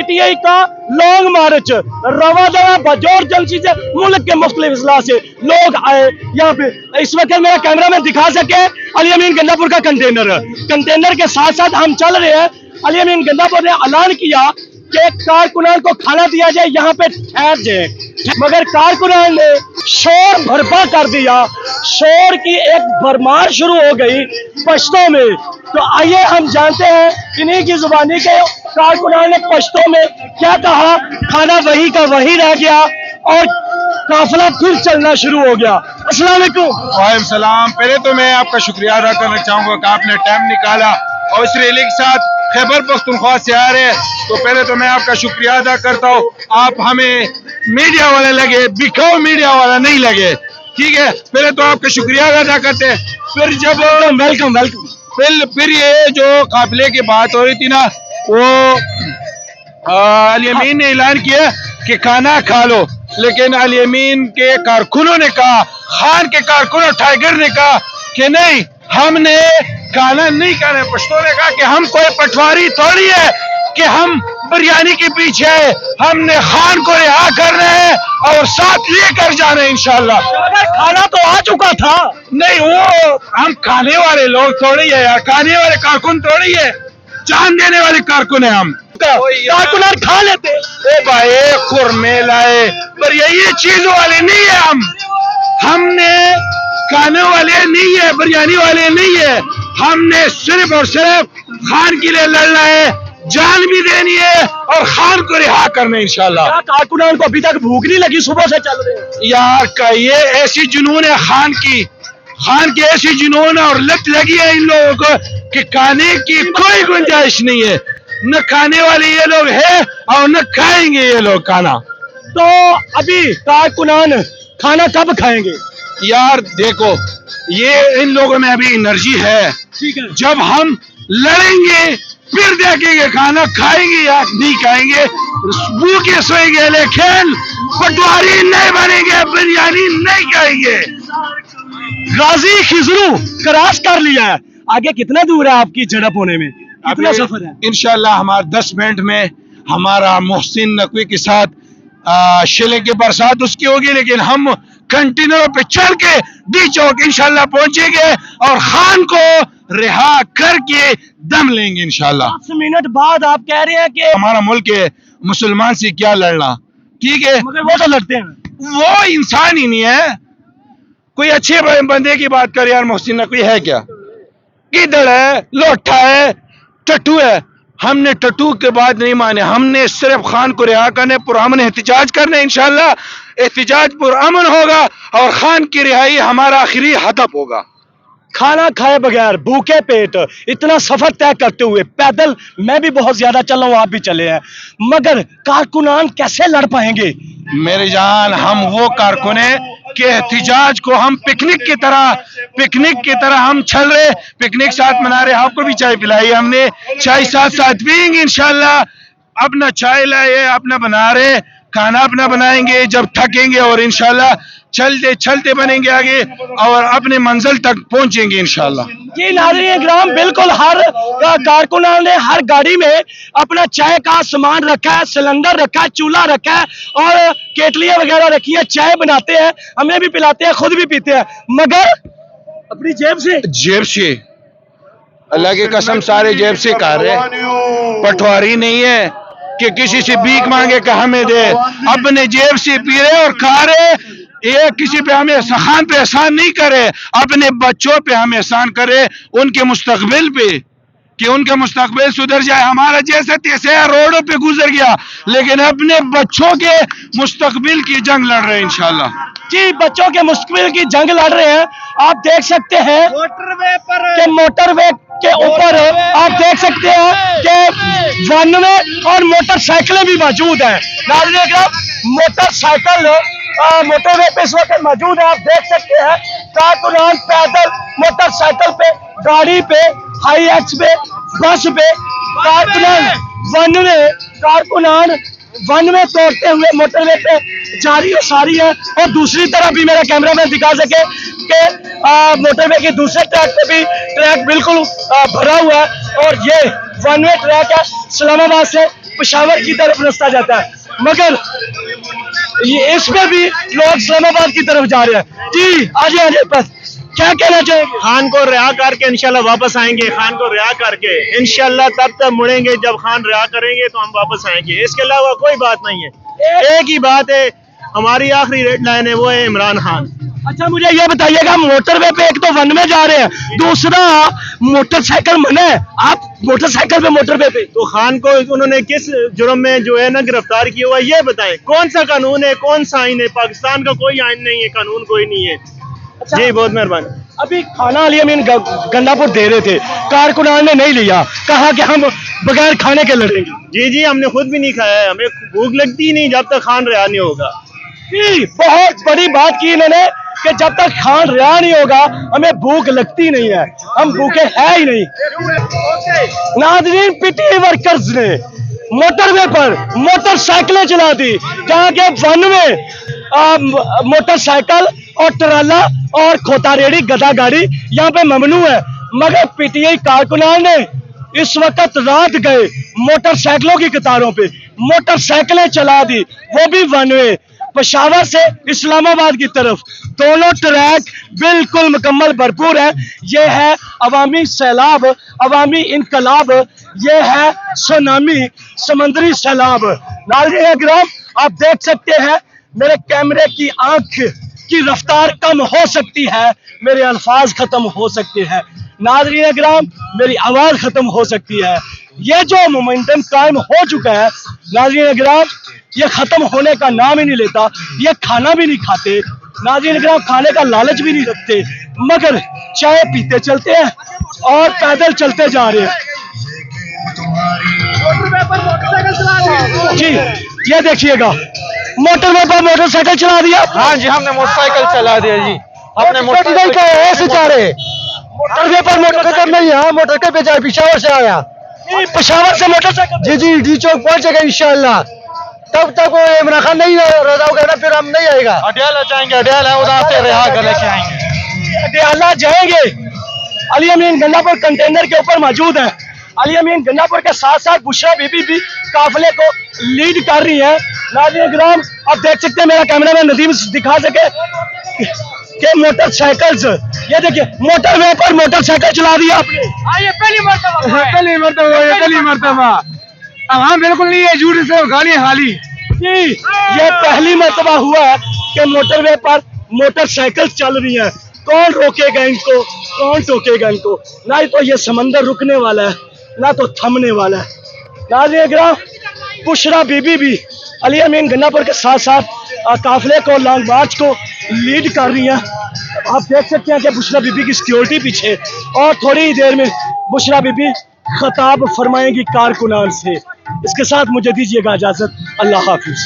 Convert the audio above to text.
PTI का long मार्च रवा दवा बजोर जंगसी से मुल्क के मुख्तलिफ इजला से लोग आए यहाँ पे। इस वक्त मेरा कैमरा में दिखा सके अली अमीन गंदापुर का कंटेनर के साथ साथ हम चल रहे हैं। अली अमीन गंदापुर ने ऐलान किया कि कारकुनान को खाना दिया जाए, यहाँ पे ठहर जाए, मगर कारकुनान ने शोर भरपा कर दिया। शोर की एक भरमार शुरू हो गई पश्तो में। तो आइए हम जानते हैं इन्हीं की जुबानी के कारकुनान ने पश्तो में क्या कहा। खाना वही का वही रह गया और काफिला फिर चलना शुरू हो गया। अस्सलाम वालेकुम। वालेकुम सलाम। पहले तो मैं आपका शुक्रिया अदा करना चाहूंगा कि आपने टाइम निकाला और इस रैली के साथ खैबर पख्तूनख्वा से आ रहे हैं, तो पहले तो मैं आपका शुक्रिया अदा करता हूँ। आप हमें मीडिया वाले लगे, बिकाऊ मीडिया वाला नहीं लगे, ठीक है। पहले तो आपका शुक्रिया अदा करते हैं। फिर जब वेलकम वेलकम फिर ये जो काफिले की बात हो रही थी ना, वो अली अमीन ने ऐलान किया कि खाना खा लो, लेकिन अली अमीन के कारकुनों ने कहा, खान के कारकुनों टाइगर ने कहा कि नहीं, हमने खाना नहीं खाना। पश्तो ने कहा कि हम कोई पटवारी थोड़ी है कि हम बिरयानी के पीछे है, हमने खान को रिहा करना है और साथ लेकर जाना है इंशाल्लाह। खाना तो आ चुका था। नहीं, वो हम खाने वाले लोग थोड़ी है यार, खाने वाले कारकुन थोड़ी है, जान देने वाले कारकुन है हम। कारकुनान खा लेते। ओ भाई खुरमे लाए, पर ये चीज वाले नहीं है हमने खाने वाले नहीं है, बिरयानी वाले नहीं है। हमने सिर्फ और सिर्फ खान के लिए लड़ना है, जान भी देनी है और खान को रिहा करना है इंशाल्लाह। कारकुनान को अभी तक भूख नहीं लगी, सुबह से चल रहे हैं यार का ये ऐसी जुनून है खान की ऐसी जुनून और लत लगी है इन लोगों को कि खाने की कोई गुंजाइश नहीं है। न खाने वाले ये लोग हैं और न खाएंगे ये लोग खाना। तो अभी कारकुनान खाना कब खाएंगे? यार देखो, ये इन लोगों में अभी एनर्जी है, ठीक है। जब हम लड़ेंगे फिर देखेंगे खाना खाएंगे या नहीं खाएंगे। भूखे सोएंगे लेकिन पटवारी नहीं बनेंगे, बिरयानी नहीं खाएंगे। गाजी खिजरू क्रॉस कर लिया है। आगे कितना दूर है आपकी झड़प होने में? कितना सफर है? इंशाल्लाह हमारा 10 मिनट में हमारा मोहसिन नकवी के साथ शिले की बरसात उसकी होगी, लेकिन हम कंटेनरों पे चल के डी चौक इंशाल्लाह पहुंचेंगे और खान को रिहा करके दम लेंगे इंशाल्लाह। 10 मिनट बाद आप कह रहे हैं कि हमारा मुल्क है, मुसलमान से क्या लड़ना, ठीक है, मगर वो तो लड़ते हैं। वो इंसान ही नहीं है। कोई अच्छे बंदे की बात कर यार, मोहसिन नकवी है क्या? किधर है? लोटा है, टट्टू है। हमने टट्टू के बाद नहीं माने, हमने सिर्फ खान को रिहा करने, पुरअमन एहतिजाज करने। इंशाल्लाह एहतिजाज पुरअमन होगा और खान की रिहाई हमारा आखिरी हदफ होगा। खाना खाए बगैर भूखे पेट इतना सफर तय करते हुए पैदल मैं भी बहुत ज्यादा चल रहा हूँ, आप भी चले हैं, मगर कारकुनान कैसे लड़ पाएंगे? मेरी जान, हम वो कारकुन हैं कि एहतिजाज को हम पिकनिक की तरह हम चल रहे, पिकनिक साथ मना रहे। आपको भी चाय पिलाई हमने, चाय साथ साथ पियेंगे इंशाल्लाह। अपना चाय लाए, अपना बना रहे, खाना अपना बनाएंगे जब थकेंगे और इंशाल्लाह चलते चलते बनेंगे आगे और अपने मंजिल तक पहुंचेंगे इंशाल्लाह। जी नाज़रीन ग्राम, बिल्कुल हर कारकुनान ने हर गाड़ी में अपना चाय का सामान रखा है, सिलेंडर रखा है, चूल्हा रखा है और केटलियां वगैरह रखी है। चाय बनाते हैं, हमें भी पिलाते हैं, खुद भी पीते हैं, मगर अपनी जेब से अल्लाह की कसम सारे जेब से खा रहे। पटवारी नहीं है कि किसी से भीख मांगे कि हमें दे, अपने जेब से पी रहे और खा रहे। ये किसी पे हमें खान पे एहसान नहीं करे, अपने बच्चों पे हम एहसान करे, उनके मुस्तकबिल पे, कि उनका मुस्तकबिल सुधर जाए। हमारा जैसे तैसे रोडों पे गुजर गया, लेकिन अपने बच्चों के मुस्तकबिल की जंग लड़ रहे हैं इंशाल्लाह। जी, बच्चों के मुस्तकबिल की जंग लड़ रहे हैं। आप देख सकते हैं मोटरवे के ऊपर आप देख सकते हैं कि वन में और मोटरसाइकिलें भी मौजूद हैं। मोटरवे पे इस वक्त मौजूद है। आप देख सकते हैं कारकुनान पैदल, मोटरसाइकिल पे, गाड़ी पे, हाई एक्स पे, बस पे, कारकुनान वन में कारकुनान वन में तोड़ते हुए मोटरवे पे जारी और सारी है। और दूसरी तरफ भी मेरा कैमरामैन दिखा सके कि मोटरवे के दूसरे ट्रैक पे भी ट्रैक बिल्कुल भरा हुआ है और ये वन वे ट्रैक है। इस्लामाबाद से पेशावर की तरफ रास्ता जाता है, मगर ये इस पे भी लोग इस्लामाबाद की तरफ जा रहे हैं। जी आगे आगे बस क्या कहना चाहेंगे? खान को रिहा करके इंशाल्लाह वापस आएंगे। खान को रिहा करके इंशाल्लाह तब तक मुड़ेंगे जब खान रिहा करेंगे तो हम वापस आएंगे। इसके अलावा कोई बात नहीं है। एक ही बात है, हमारी आखिरी रेड लाइन है, वो है इमरान खान। अच्छा मुझे ये बताइएगा, मोटरवे पे एक तो वन में जा रहे हैं, दूसरा मोटरसाइकिल मना है, आप मोटरसाइकिल पे मोटरवे पे तो खान को उन्होंने किस जुर्म में जो है ना गिरफ्तार किया हुआ, ये बताएं। कौन सा कानून है, कौन सा आइन है? पाकिस्तान का कोई आइन नहीं है, कानून कोई नहीं है। अच्छा, जी बहुत मेहरबानी। अभी खाना अली अमीन गंडापुर दे रहे थे, कारकुनान ने नहीं लिया, कहा कि हम बगैर खाने के लड़ेंगे। जी जी हमने खुद भी नहीं खाया है, हमें भूख लगती ही नहीं जब तक खान रिहा नहीं होगा। जी बहुत बड़ी बात की इन्होंने कि जब तक खान रिहा नहीं होगा हमें भूख लगती नहीं है, हम भूखे है ही नहीं। नाज़रीन, पीटीआई वर्कर्स ने मोटरवे पर मोटरसाइकिलें चला दी, जहाँ के वन में मोटरसाइकिल और ट्राला और खोता रेडी गधा गाड़ी यहाँ पे ममनू है, मगर पीटीआई कारकुनान ने इस वक्त रात गए मोटरसाइकिलों की कतारों पे मोटरसाइकिलें चला दी, वो भी वन वे पेशावर से इस्लामाबाद की तरफ। दोनों ट्रैक बिल्कुल मुकम्मल भरपूर है। ये है अवामी सैलाब, अवामी इनकलाब, ये है सुनामी, समंदरी सैलाब। नाज़रीन किराम, आप देख सकते हैं मेरे कैमरे की आंख की रफ्तार कम हो सकती है, मेरे अल्फाज खत्म हो सकते हैं। नाज़रीन किराम, मेरी आवाज खत्म हो सकती है। ये जो मोमेंटम कायम हो चुका है नाज़रीन किराम, ये खत्म होने का नाम ही नहीं लेता। ये खाना भी नहीं खाते नाज़रीन किराम, खाने का लालच भी नहीं रखते, मगर चाय पीते चलते हैं और पैदल चलते जा रहे हैं। जी ये देखिएगा, मोटरवे पर मोटरसाइकिल चला दिया। हाँ जी, हमने मोटरसाइकिल चला दिया जी। हमने मोटरसाइकिल का ऐसे जा रहे मोटरवे पर मोटरसाइकिल नहीं है, मोटरसाइकिल पे जाए, पेशावर से आया। पेशावर से मोटरसाइकिल जी जी डी चौक पहुंचेगा इंशाल्लाह। तब तक वो इमरान खान नहीं रजा होगा ना, फिर हम नहीं आएगा। अडियाला जाएंगे, अडियाला उधर से रिहा कर लेके आएंगे। अडियाला जाएंगे। अली अमीन गंडापुर कंटेनर के ऊपर मौजूद है। अली अमीन गंडापुर के साथ साथ बुशरा बीबी भी काफिले को लीड कर रही है। नाज़रीन किराम, आप देख सकते हैं, मेरा कैमरामैन नदीम दिखा सके कि मोटरसाइकिल्स, ये देखिए मोटरवे पर मोटरसाइकिल चला दिया आपने। ये पहली मरतबा अब हम बिल्कुल नहीं है, झूठ से गाली हाली जी, ये पहली मर्तबा हुआ है कि मोटरवे पर मोटरसाइकिल चल रही है। कौन रोकेगा इनको, कौन टोकेगा इनको? ना ही तो ये समंदर रुकने वाला है, ना तो थमने वाला है। नाज़रीन किराम, बुशरा बीबी भी अली अमीन गन्नापुर के साथ साथ काफिले को, लॉन्ग मार्च को लीड कर रही हैं। आप देख सकते हैं कि बुशरा बीबी की सिक्योरिटी पीछे, और थोड़ी ही देर में बुशरा बीबी खताब फरमाएंगी कारकुनान से। इसके साथ मुझे दीजिएगा इजाजत। अल्लाह हाफिज।